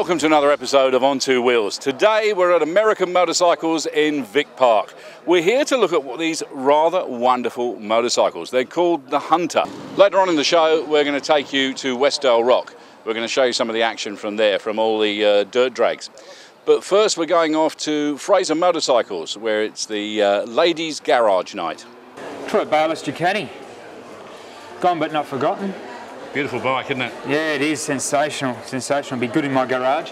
Welcome to another episode of On Two Wheels. Today we're at American Motorcycles in Vic Park. We're here to look at these rather wonderful motorcycles. They're called the Hunter. Later on in the show we're going to take you to Westdale Rock. We're going to show you some of the action from there, from all the dirt drags. But first we're going off to Fraser Motorcycles, where it's the ladies' garage night. Troy Bayliss Ducati. Gone but not forgotten. Beautiful bike, isn't it? Yeah, it is sensational. Sensational. Be good in my garage.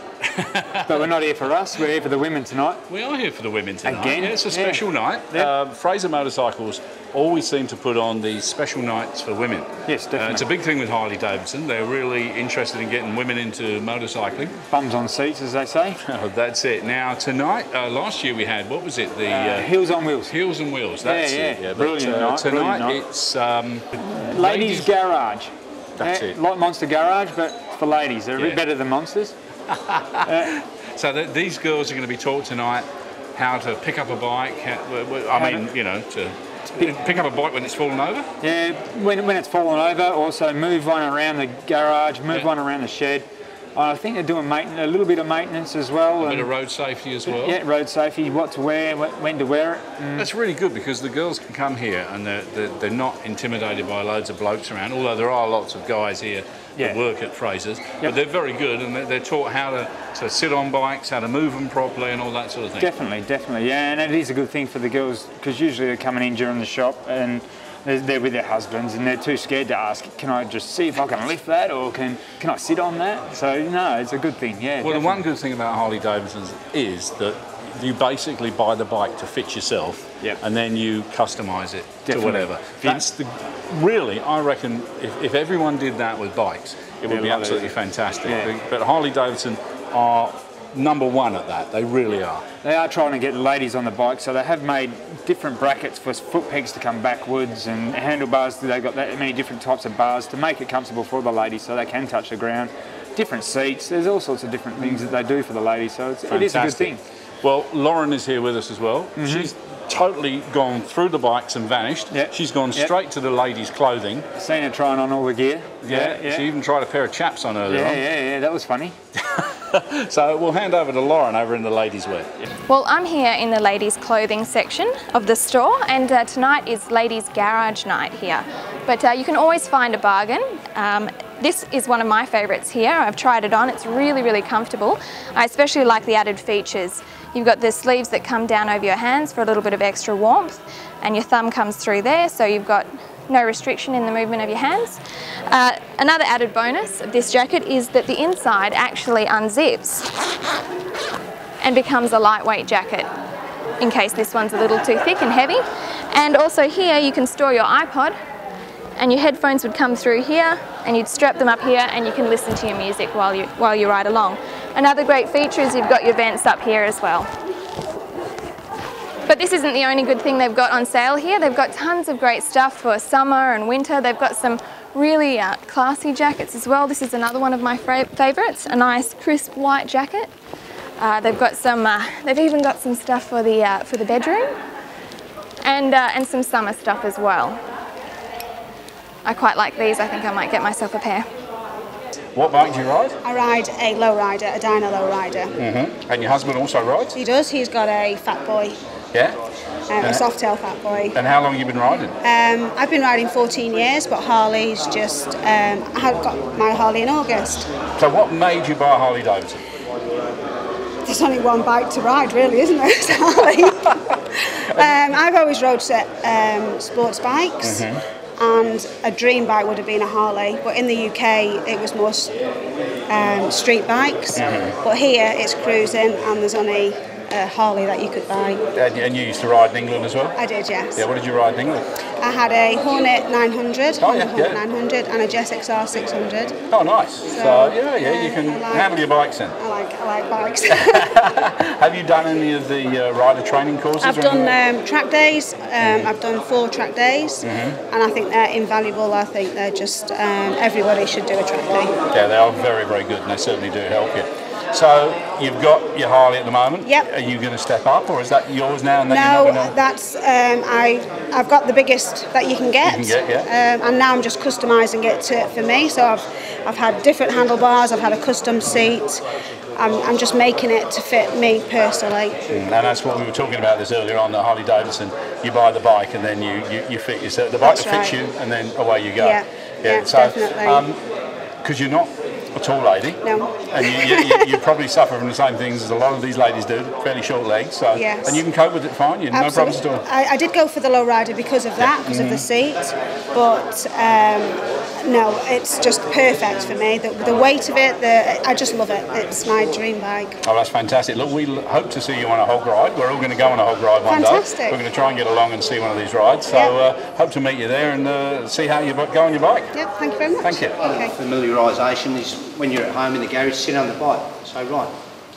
But we're not here for us. We're here for the women tonight. We are here for the women tonight. Again. Yeah, it's a special night. Yeah. Fraser Motorcycles always seem to put on these special nights for women. Yes, definitely. It's a big thing with Harley Davidson. They're really interested in getting women into motorcycling. Bums on seats, as they say. Oh, that's it. Now tonight, last year we had, what was it? The Heels on Wheels. Heels and Wheels. That's it. Yeah, Brilliant night. Tonight Brilliant it's ladies' garage. That's it. Like Monster Garage, but for ladies. They're a bit better than Monsters. So these girls are going to be taught tonight how to pick up a bike. To pick up a bike when it's fallen over. Yeah, when it's fallen over. Also move one around the garage, move one around the shed. I think they're doing a little bit of maintenance as well. A bit of road safety as well. Yeah, road safety, what to wear, when to wear it. That's really good because the girls can come here and they're not intimidated by loads of blokes around, although there are lots of guys here that work at Fraser's. But they're very good and they're taught how to sit on bikes, how to move them properly and all that sort of thing. Definitely, yeah, and it is a good thing for the girls because usually they're coming in during the shop and they're with their husbands and they're too scared to ask, can I just see if I can lift that or can I sit on that? So no, it's a good thing, yeah. Well, the one good thing about Harley Davidson's is that you basically buy the bike to fit yourself and then you customise it to whatever. That's really, I reckon, if everyone did that with bikes, it would be absolutely fantastic. Yeah. But Harley Davidson are number one at that, they really are. They are trying to get the ladies on the bike, so they have made different brackets for foot pegs to come backwards and handlebars. They've got that many different types of bars to make it comfortable for the ladies so they can touch the ground. Different seats, there's all sorts of different things that they do for the ladies, so it is a good thing. Well, Lauren is here with us as well. She's totally gone through the bikes and vanished. She's gone straight to the ladies' clothing. Seen her trying on all the gear. She even tried a pair of chaps on earlier on. Yeah, that was funny. So we'll hand over to Lauren over in the ladies' wear. Well, I'm here in the ladies' clothing section of the store, and tonight is ladies' garage night here. But you can always find a bargain. This is one of my favourites here. I've tried it on. It's really, really comfortable. I especially like the added features. You've got the sleeves that come down over your hands for a little bit of extra warmth, and your thumb comes through there, so you've got no restriction in the movement of your hands. Another added bonus of this jacket is that the inside actually unzips and becomes a lightweight jacket in case this one's a little too thick and heavy. And also here you can store your iPod, and your headphones would come through here and you'd strap them up here and you can listen to your music while you ride along. Another great feature is you've got your vents up here as well. But this isn't the only good thing they've got on sale here. They've got tons of great stuff for summer and winter. They've got some really classy jackets as well. This is another one of my favourites, a nice crisp white jacket. They've got some. They've even got some stuff for the bedroom, and some summer stuff as well. I quite like these. I think I might get myself a pair. What bike do you ride? I ride a lowrider, a Dyna lowrider. And your husband also rides? He does. He's got a Fat Boy. Yeah? A Softail Fat Boy. And how long have you been riding? I've been riding 14 years, but Harley's just... I got my Harley in August. So what made you buy a Harley Davidson? There's only one bike to ride, really, isn't there? It's Harley. I've always rode sports bikes. And a dream bike would have been a Harley, but in the UK it was more street bikes. But here it's cruising, and there's only a Harley that you could buy. And you used to ride in England as well? I did, yes. Yeah, what did you ride in England? I had a Hornet 900, Hornet 900, and a Jess XR 600. Oh, nice. So you can handle your bikes then. I like bikes. Have you done any of the rider training courses? I've done track days. I've done 4 track days, and I think they're invaluable. I think they're just, everybody should do a track day. Yeah, they are very, very good, and they certainly do help you. So you've got your Harley at the moment. Yep. Are you going to step up, or is that yours now? And no, that's I've got the biggest that you can get. And now I'm just customising it for me. So I've had different handlebars. I've had a custom seat. I'm just making it to fit me personally. And that's what we were talking about this earlier on, the Harley Davidson. You buy the bike and then you fit yourself. The bike that fits you, and then away you go. Yeah, so, definitely. Because you're not a tall lady. No. And you probably suffer from the same things as a lot of these ladies do, fairly short legs. So, yes. And you can cope with it fine, no problems at all. I did go for the low rider because of that, because of the seat, but no, it's just perfect for me. The weight of it, I just love it. It's my dream bike. Oh, that's fantastic. Look, we hope to see you on a hog ride. We're all going to go on a hog ride one day. We're going to try and get along and see one of these rides. So hope to meet you there and see how you go on your bike. Yep, thank you very much. Thank you. Okay. Familiarisation is when you're at home in the garage, sit on the bike. So, right,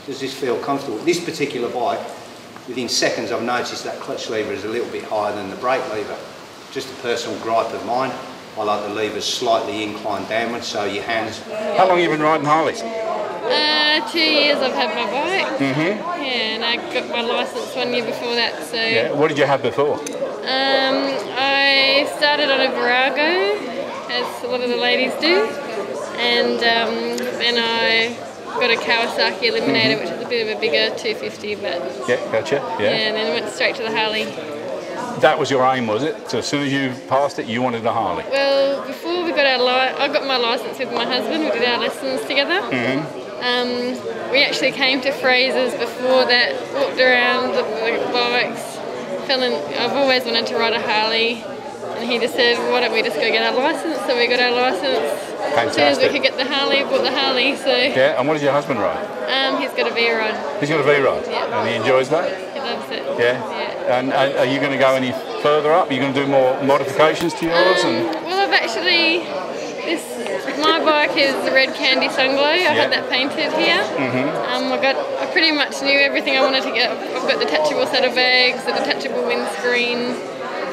does this feel comfortable? This particular bike, within seconds I've noticed that clutch lever is a little bit higher than the brake lever. Just a personal gripe of mine. I like the levers slightly inclined downwards, so your hands... How long have you been riding Harleys? 2 years I've had my bike. Yeah, and I got my licence 1 year before that. So. Yeah. What did you have before? I started on a Virago, as a lot of the ladies do, and then I got a Kawasaki Eliminator, which is a bit of a bigger 250, but... Yeah, gotcha. Yeah. And then went straight to the Harley. That was your aim, was it? So as soon as you passed it, you wanted a Harley? Well, before we got I got my licence with my husband. We did our lessons together. We actually came to Fraser's before that, walked around the bikes, I've always wanted to ride a Harley, and he just said, why don't we just go get our licence? So we got our licence. Fantastic. As soon as we could get the Harley, bought the Harley. So. Yeah, and what does your husband ride? He's got a V-rod. He's got a V-rod? Yeah. And he enjoys that? He loves it. Yeah? And are you going to go any further up? Are you going to do more modifications to yours? Well, I've actually, my bike is the red candy sunglow. I had that painted here. I pretty much knew everything I wanted to get. I've got detachable saddlebags, the detachable windscreen,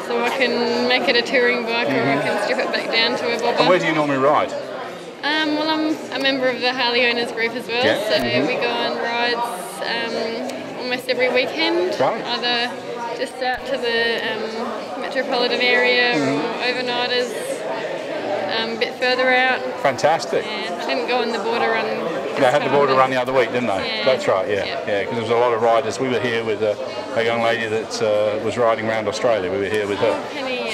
so I can make it a touring bike or I can strip it back down to a bobber. And where do you normally ride? Well, I'm a member of the Harley Owners Group as well, so we go on rides almost every weekend. Right. Either just out to the metropolitan area or overnighters a bit further out. Fantastic. Yeah, I didn't go on the border run. They had the border run the other week, didn't they? Yeah. That's right, yeah. Because there was a lot of riders. We were here with a young lady that was riding around Australia. We were here with her.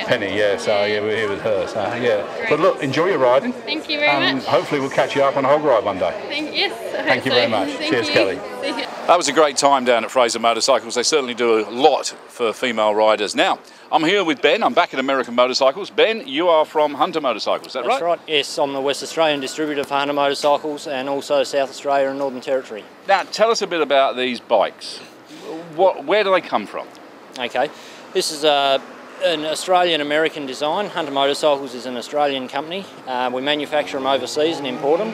Penny, so we were here with her. So Great. But look, enjoy your riding. Thank you very much. Hopefully we'll catch you up on a hog ride one day. Thank you very much. Cheers, Kelly. See you. That was a great time down at Fraser Motorcycles. They certainly do a lot for female riders. Now, I'm here with Ben. I'm back at American Motorcycles. Ben, you are from Hunter Motorcycles, is that right? That's right, yes. I'm the West Australian distributor for Hunter Motorcycles and also South Australia and Northern Territory. Now, tell us a bit about these bikes. Where do they come from? Okay, this is an Australian-American design. Hunter Motorcycles is an Australian company. We manufacture them overseas and import them.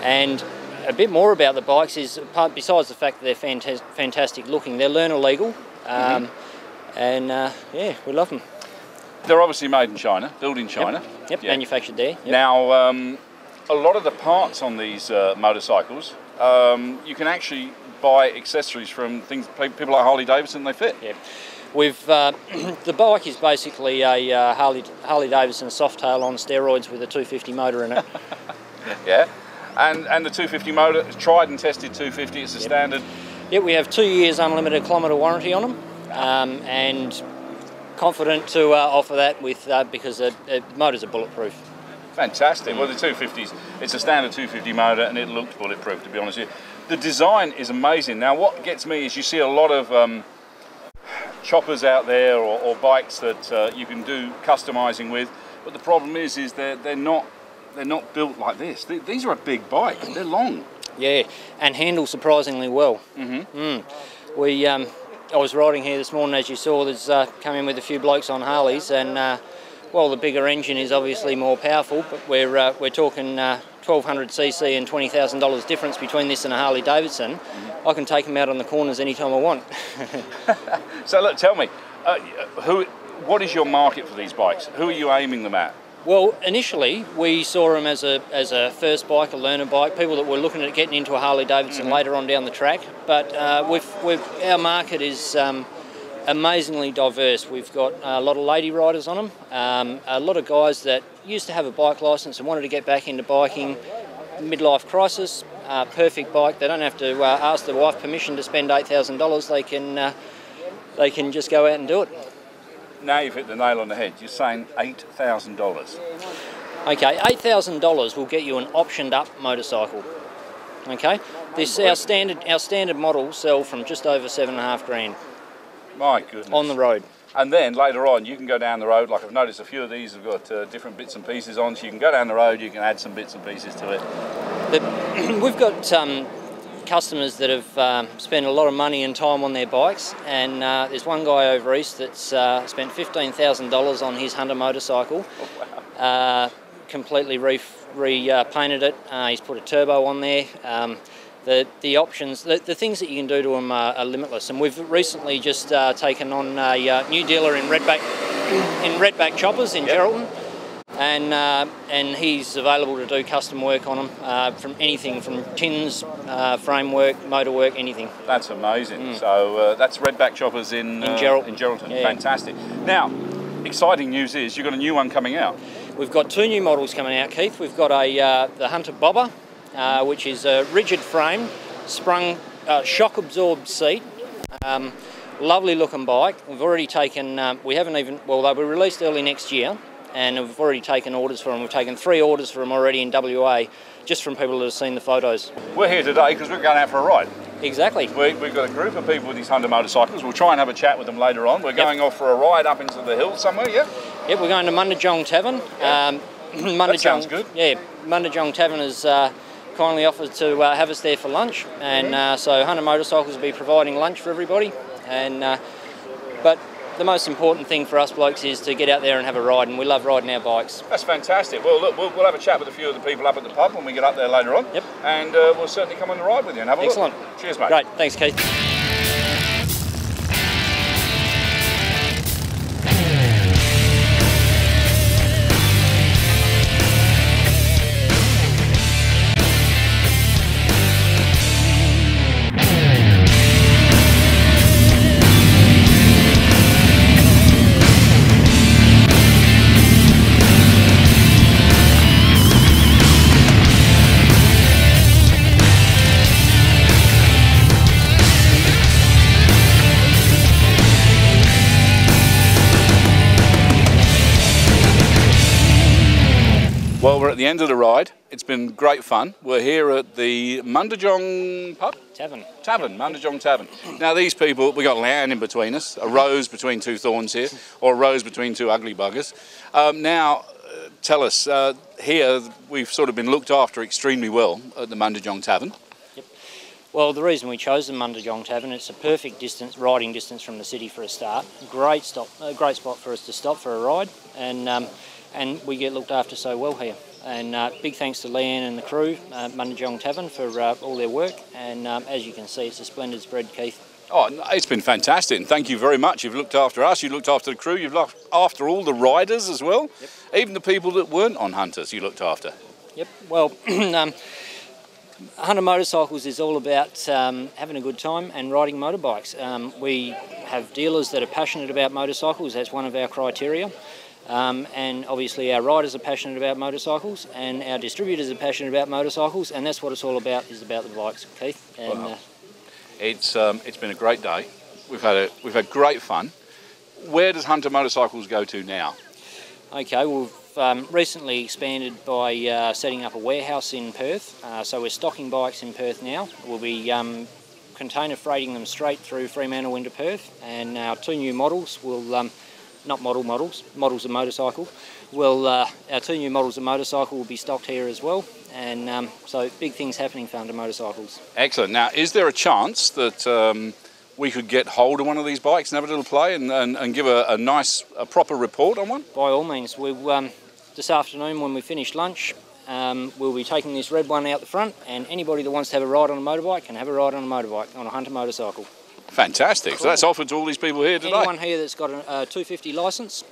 And a bit more about the bikes is, besides the fact that they're fantastic looking, they're learner legal. We love them. They're obviously made in China, built in China. Yep, manufactured there. Yep. Now, a lot of the parts on these motorcycles, you can actually buy accessories from people like Harley Davidson, they fit. Yep. We've the bike is basically a Harley Davidson Softail on steroids with a 250 motor in it. Yeah, and the 250 motor, tried and tested 250, it's a standard. Yeah, we have 2 years unlimited kilometre warranty on them, and confident to offer that with because the motors are bulletproof. Fantastic. Well, the 250s, it's a standard 250 motor and it looks bulletproof, to be honest with you. The design is amazing. Now, what gets me is you see a lot of choppers out there or bikes that you can do customising with, but the problem is they're not built like this. These are a big bike. They're long. Yeah, and handle surprisingly well. I was riding here this morning, as you saw. There's come in with a few blokes on Harleys, and well, the bigger engine is obviously more powerful, but we're talking 1200cc and $20,000 difference between this and a Harley Davidson. I can take them out on the corners anytime I want. So look, tell me, what is your market for these bikes? Who are you aiming them at? Well, initially we saw them as a first bike, a learner bike, people that were looking at getting into a Harley Davidson later on down the track. But our market is amazingly diverse. We've got a lot of lady riders on them, a lot of guys that used to have a bike licence and wanted to get back into biking, midlife crisis, perfect bike. They don't have to ask the wife permission to spend $8,000. They can just go out and do it. Now you've hit the nail on the head. You're saying $8,000. Okay, $8,000 will get you an optioned up motorcycle. Okay, our standard models sell from just over $7,500. My goodness. On the road. And then later on, you can go down the road. Like I've noticed, a few of these have got different bits and pieces on. So you can go down the road. You can add some bits and pieces to it. We've got customers that have spent a lot of money and time on their bikes, and there's one guy over east that's spent $15,000 on his Hunter motorcycle. Oh, wow. Completely repainted it. He's put a turbo on there. The options, the things that you can do to them are limitless. And we've recently just taken on a new dealer in Redback Choppers in Geraldton. And he's available to do custom work on them, from anything from tins, framework, motor work, anything. That's amazing. So that's Redback Choppers in Geraldton. Yeah. Fantastic. Now, exciting news is you've got a new one coming out. We've got 2 new models coming out, Keith. We've got the Hunter Bobber, which is a rigid frame, sprung, shock-absorbed seat. Lovely looking bike. We've already taken, they'll be released early next year. And we've already taken orders for them. We've taken 3 orders for them already in WA, just from people that have seen the photos. We're here today because we're going out for a ride. Exactly. We've got a group of people with these Hunter motorcycles. We'll try and have a chat with them later on. We're going off for a ride up into the hills somewhere, yeah? Yep, we're going to Mundajong Tavern. That sounds good. Yeah, Mundajong Tavern has kindly offered to have us there for lunch. And so Hunter Motorcycles will be providing lunch for everybody. But the most important thing for us blokes is to get out there and have a ride, and we love riding our bikes. That's fantastic. Well, look, we'll have a chat with a few of the people up at the pub when we get up there later on. Yep. And we'll certainly come on the ride with you and have a Excellent. look. Cheers, mate. Great. Thanks, Keith. Well, we're at the end of the ride. It's been great fun. We're here at the Mundajong pub? Tavern, Mundajong Tavern. Now these people, we got land in between us, a rose between 2 thorns here, or a rose between 2 ugly buggers. Tell us, here we've sort of been looked after extremely well at the Mundajong Tavern. Yep. Well, the reason we chose the Mundajong Tavern, it's a perfect riding distance from the city for a start. Great spot for us to stop for a ride, and we get looked after so well here. And big thanks to Leanne and the crew at Mundajong Tavern for all their work. And as you can see, it's a splendid spread, Keith. Oh, it's been fantastic, and thank you very much. You've looked after us, you've looked after the crew, you've looked after all the riders as well. Yep. Even the people that weren't on Hunters, you looked after. Yep, well, Hunter Motorcycles is all about having a good time and riding motorbikes. We have dealers that are passionate about motorcycles, that's one of our criteria. And obviously our riders are passionate about motorcycles, and our distributors are passionate about motorcycles, and that's what it's all about, is about the bikes, Keith. And, wow. It's been a great day. We've had great fun. Where does Hunter Motorcycles go to now? Okay, we've recently expanded by setting up a warehouse in Perth. So we're stocking bikes in Perth now. We'll be container freighting them straight through Fremantle into Perth, and our 2 new models will, not models of motorcycle. Well, our 2 new models of motorcycle will be stocked here as well, and so big things happening for Hunter Motorcycles. Excellent. Now, is there a chance that we could get hold of one of these bikes and have a little play and give a proper report on one? By all means. This afternoon when we finish lunch, we'll be taking this red one out the front, and anybody that wants to have a ride on a motorbike can have a ride on a motorbike, on a Hunter motorcycle. Fantastic. Cool. So that's offered to all these people here today? Anyone here that's got a 250 licence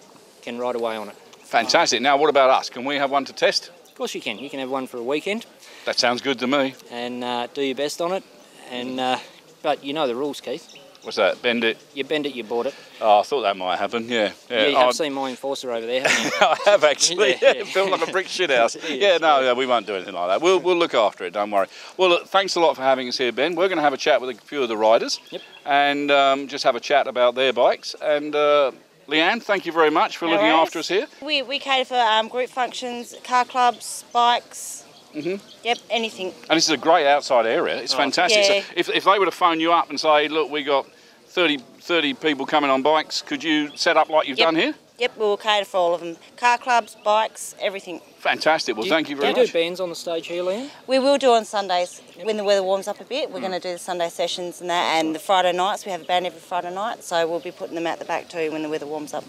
can ride away on it. Fantastic. Now, what about us? Can we have one to test? Of course you can. You can have one for a weekend. That sounds good to me. And do your best on it. And but you know the rules, Keith. What's that? Bend it? You bend it, you bought it. Oh, I thought that might happen, yeah. Yeah, you have seen my Enforcer over there, haven't you? I have actually, Yeah. It built like a brick shit house. No, we won't do anything like that. We'll look after it, don't worry. Well, look, thanks a lot for having us here, Ben. We're going to have a chat with a few of the riders. Yep. And just have a chat about their bikes. And Leanne, thank you very much for looking after us here. We cater for group functions, car clubs, bikes. Yep, anything. And this is a great outside area. It's fantastic. Yeah. So if they were to phone you up and say, look, we got 30 people coming on bikes, could you set up like you've done here? Yep, we'll cater for all of them. Car clubs, bikes, everything. Fantastic. Well, thank you very much. Do you do bands on the stage here, Leanne? We will do on Sundays when the weather warms up a bit. We're going to do the Sunday sessions and that, and the Friday nights. We have a band every Friday night, so we'll be putting them out the back too when the weather warms up.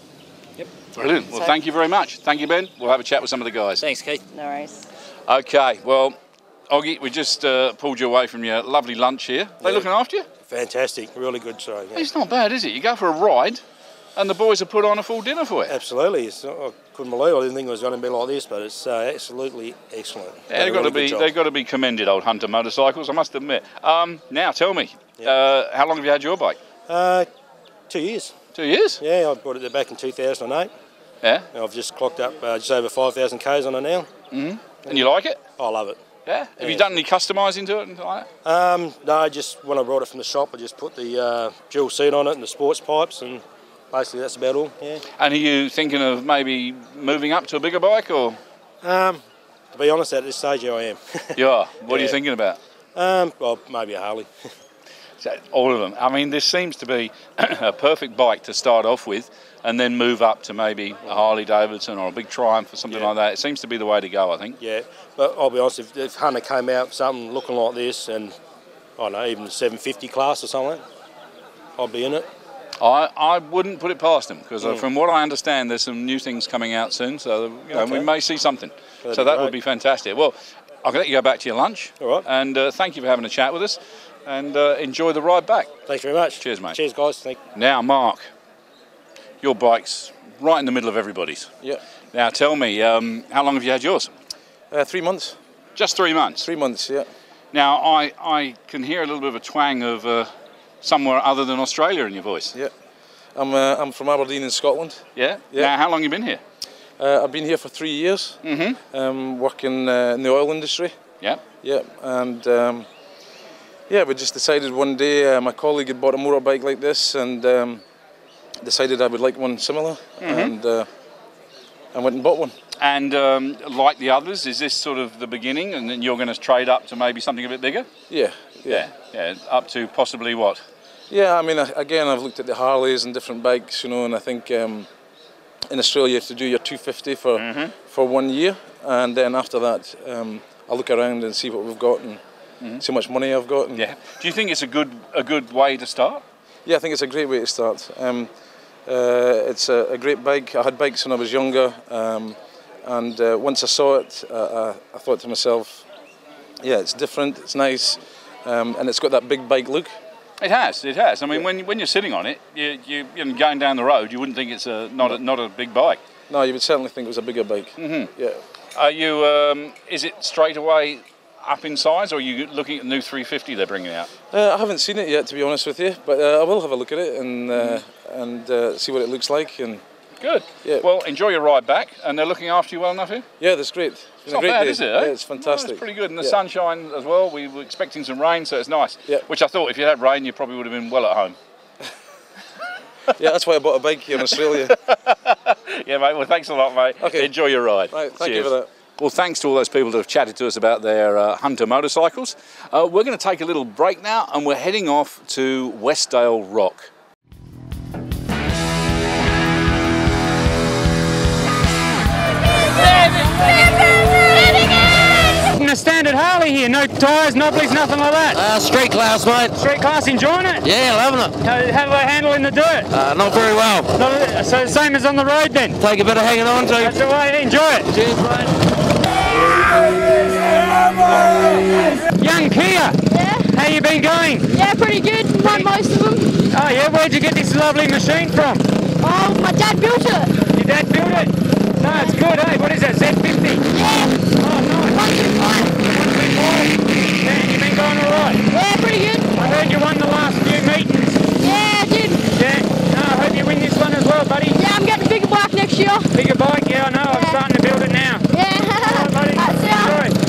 Yep. Brilliant. Well, thank you very much. Thank you, Ben. We'll have a chat with some of the guys. Thanks, Keith. No worries. Okay, well, Oggy, we just pulled you away from your lovely lunch here. They looking after you? Fantastic, really good show. Yeah. It's not bad, is it? You go for a ride and the boys have put on a full dinner for you. Absolutely. I couldn't believe it. I didn't think it was going to be like this, but it's absolutely excellent. Yeah, they've got to be commended, old Hunter Motorcycles, I must admit. Now, tell me, how long have you had your bike? 2 years. 2 years? Yeah, I bought it back in 2008. Yeah? And I've just clocked up just over 5,000 Ks on it now. And you like it? I love it. Yeah? Have you done any customising to it and like that? No, just when I brought it from the shop, I just put the dual seat on it and the sports pipes, and basically that's about all. Yeah. And are you thinking of maybe moving up to a bigger bike, or? To be honest, at this stage, I am. You are? What are you thinking about? Well, maybe a Harley. So, all of them. I mean, this seems to be a perfect bike to start off with, and then move up to maybe a Harley Davidson or a big Triumph or something like that. It seems to be the way to go, I think. Yeah, but I'll be honest, if Hunter came out with something looking like this, and I don't know, even the 750 class or something, I'd be in it. I wouldn't put it past him, because from what I understand, there's some new things coming out soon, so we may see something. So that would be fantastic. Well, I'll let you go back to your lunch. All right. And thank you for having a chat with us, and enjoy the ride back. Thanks very much. Cheers, mate. Cheers, guys. Thank you. Now, Mark, your bike's right in the middle of everybody's. Yeah. Now, tell me, how long have you had yours? 3 months. Just 3 months? 3 months, yeah. Now, I can hear a little bit of a twang of somewhere other than Australia in your voice. Yeah. I'm from Aberdeen in Scotland. Yeah? Yeah. Now, how long have you been here? I've been here for 3 years, working in the oil industry. Yeah. Yeah, and yeah, we just decided one day, my colleague had bought a motorbike like this, and decided I would like one similar, and I went and bought one. And like the others, is this sort of the beginning, and then you're going to trade up to maybe something a bit bigger? Yeah. Up to possibly what? Yeah, I mean, again, I've looked at the Harleys and different bikes, you know, and I think in Australia you have to do your 250 for 1 year, and then after that I'll look around and see what we've got and see how much money I've got. And yeah. Do you think it's a good way to start? Yeah, I think it's a great way to start. It's a great bike. I had bikes when I was younger, and once I saw it, I thought to myself, yeah, it's different, it's nice, and it's got that big bike look. It has. I mean, when you're sitting on it, you going down the road, you wouldn't think it's not a big bike. No, you would certainly think it was a bigger bike. Yeah. Are you? Is it straight away up in size, or are you looking at the new 350 they're bringing out? I haven't seen it yet, to be honest with you, but I will have a look at it and see what it looks like. And good. Yeah. Well, enjoy your ride back, and they're looking after you well enough here? Yeah, that's great. It's not bad, is it? Eh? Yeah, it's fantastic. No, it's pretty good, and the sunshine as well. We were expecting some rain, so it's nice. Yeah. Which I thought if you had rain, you probably would have been well at home. Yeah, that's why I bought a bike here in Australia. Yeah, mate. Well, thanks a lot, mate. Okay. Enjoy your ride. Right, thank Cheers. you for that. Well, thanks to all those people that have chatted to us about their Hunter motorcycles. We're going to take a little break now, and we're heading off to Westdale Rock. A standard Harley here, no tyres, knobblies, nothing like that. Street class, mate. Street class, enjoying it? Yeah, loving it. How do they handle in the dirt? Not very well. So the same as on the road then? Take a bit of hanging on to. That's the way, enjoy it. Cheers, mate. Young Kia. Yeah. How you been going? Yeah, pretty good. Won most of them. Oh yeah, where'd you get this lovely machine from? Oh, my dad built it. Your dad built it? No, it's good, eh? What is that, Z50? Yeah. Oh, nice. 125. Yeah, you been going all right? Yeah, pretty good. I heard you won the last few meetings. Yeah, I'm getting a bigger bike next year. Bigger bike? Yeah, I know. I'm starting to build it now. Yeah. All right, buddy. That's it. Enjoy.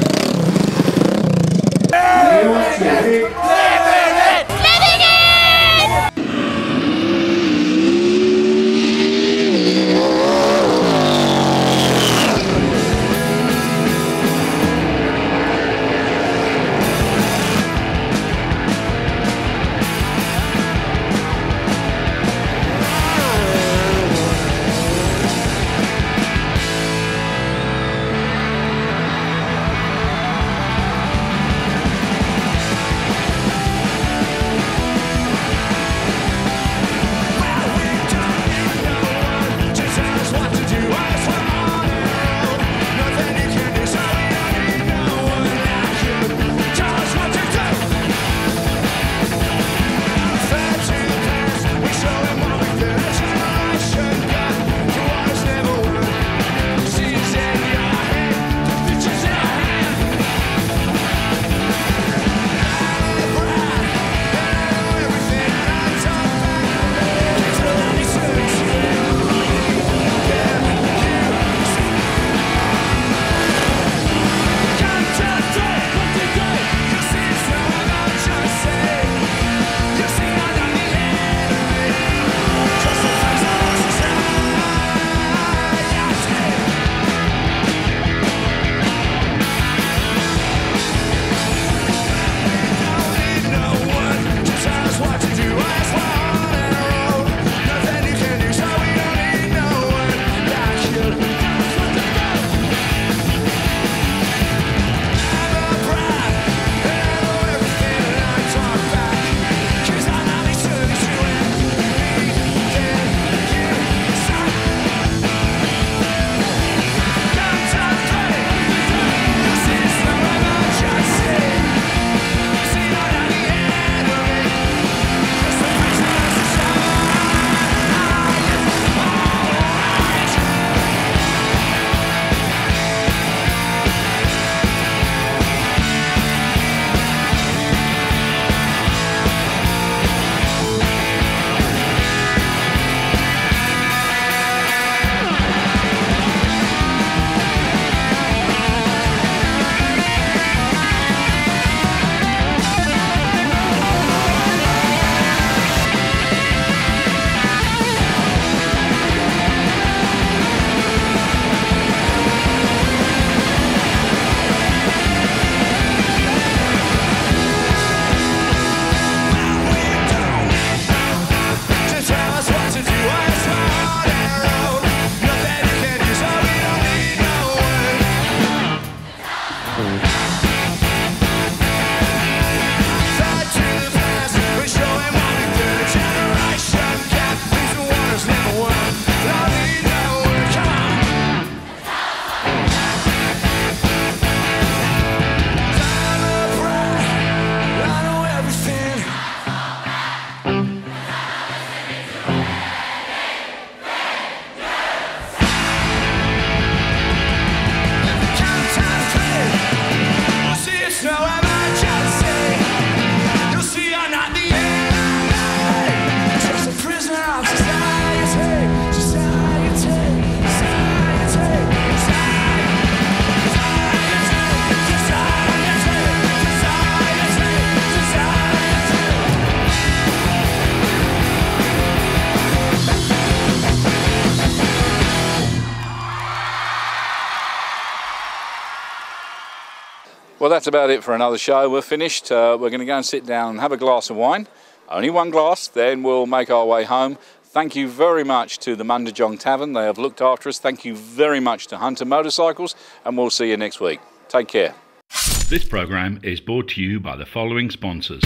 Well, that's about it for another show. We're finished. We're going to go and sit down and have a glass of wine. Only one glass, then we'll make our way home. Thank you very much to the Mundajong Tavern. They have looked after us. Thank you very much to Hunter Motorcycles, and we'll see you next week. Take care. This program is brought to you by the following sponsors.